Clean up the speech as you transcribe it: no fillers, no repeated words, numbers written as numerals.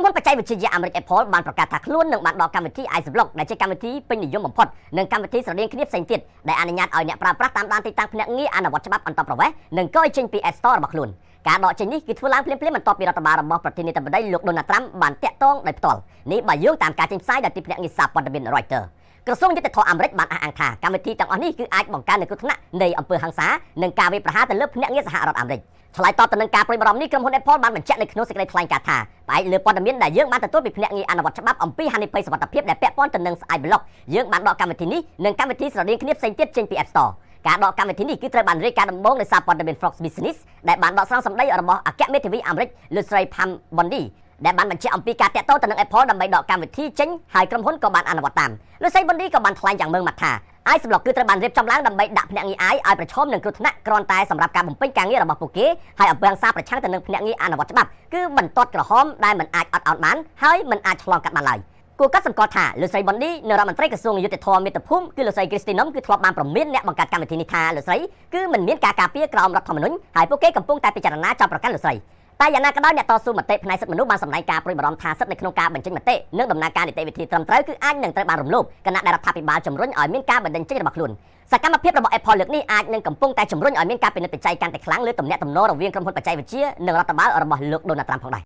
ក្រុមហ៊ុនបច្ចេកវិទ្យាអាមេរិក Apple បានប្រកាសថាខ្លួននឹងបានដកកម្មវិធី iBlock ដែលជាកម្មវិធីពេញនិយមបំផុតនិងកម្មវិធីស្រដៀងគ្នាផ្សេងទៀតដែលអនុញ្ញាតឲ្យអ្នកប្រើប្រាស់តាមដានទីតាំងភ្នាក់ងារអនុវត្តច្បាប់អន្តោប្រវេសន៍និងកយចេញពី App Store របស់ខ្លួនការដកចេញនេះគឺធ្វើឡើងភ្លាមៗបន្ទាប់ពីរដ្ឋបាលរបស់ប្រធានាធិបតីលោក Donald Trump បានតាក់ទងដោយផ្ទាល់នេះបើយោងតាមការចេញផ្សាយដោយទីភ្នាក់ងារសារព័ត៌មាន Reuters ក្រសួងយុតិធធម៌អាមេរិកបានអះអាងថាកម្មវិធីទាំងអស់នេះគឺអាចបង្កើននូវគ្រោះថ្នាក់នៃអំពើហិង្សានិងការវាយប្រហារទៅលើភ្នាក់ងារសហរដ្ឋអាមេរិកឆ្លើយតបទៅនឹងការព្រួយបារម្ភនេះក្រុមហ៊ុន Apple បានបញ្ជាក់នៅក្នុងសេចក្តីថ្លែងការណ៍ថាផ្អែកលើព័ត៌មានដែលយើងបានទទួលពីភ្នាក់ងារអនុវត្តច្បាប់អំពីហានិភ័យសុវត្ថិភាពដែលពាក់ព័ន្ធទៅនឹង iBlock យើងបានដកកម្មវិធីនេះនិងកម្មវិធីស្រដៀងគ្នាផ្សេងទៀតចេញពី App Store ការដកកម្មវិធីនេះគឺត្រូវបានរាយការណ៍ដំបូងដោយសារព័ត៌មាន Fox Business ដែលបានដកស្រង់សម្ដីរបស់អគ្គមេធាវីអាមេរិកលោកស្រី Pam Bondi ដែលបានបញ្ជាក់អំពីការតាក់ទងទៅនឹង Apple ដើម្បីដកកម្មវិធីចេញហើយក្រុមហ៊ុនក៏បានអនុវត្តតាមលោកស្រី Bondi ក៏បានថ្លែងយ៉ាងម៉ឺងម៉ាត់ថា iBlock គឺត្រូវបានរៀបចំឡើងដើម្បីដាក់ភ្នាក់ងារឲ្យប្រឈមនឹងគ្រោះថ្នាក់គ្រាន់តែសម្រាប់ការបំពេញការងាររបស់ពួកគេហើយអំពើហិង្សាប្រឆាំងទៅនឹងភ្នាក់ងារអនុវត្តច្បាប់គឺបន្ទាត់ក្រហមដែលមិនអាចអត់ឱនបានហើយមិនអាចឆ្លងកាត់បានឡើយគួរកត់សម្គាល់ថាលោកស្រី Bondi នៅរដ្ឋមន្ត្រីក្រសួងយុតិធម៌មាតុភូមិគឺលោកស្រី Kristi Noem គឺធ្លាប់បានប្រមានអ្នកបង្កើតកម្មវិធីនេះថាលោកស្រីគឺមិនមានការការពារក្រោមរដ្ឋធម្មនុញ្ញហើយពួកគេកំពុងតែពិចារណាចោទប្រកាន់លោកស្រីតែយ៉ាងណាក៏ដោយអ្នកតស៊ូមតិផ្នែកសិទ្ធិមនុស្សបានសម្ដែងការព្រួយបារម្ភថាសិទ្ធិនៅក្នុងការបញ្ចេញមតិនិងដំណើរការនីតិវិធីត្រឹមត្រូវគឺអាចនឹងត្រូវបានរំលោភគណៈដែលរដ្ឋាភិបាលជំរុញឲ្យមានការបណ្តេញចេញរបស់ខ្លួនសកម្មភាពរបស់ Apple លើកនេះអាចនឹងកំពុងតែជំរុញឲ្យមានការពិនិត្យបច្ច័យកាន់តែខ្លាំងលើទំនាក់ទំនងរវាងក្រុមហ៊ុនបច្ចេកវិទ្យានិងរដ្ឋបាលរបស់លោក Donald Trump ផងដែរ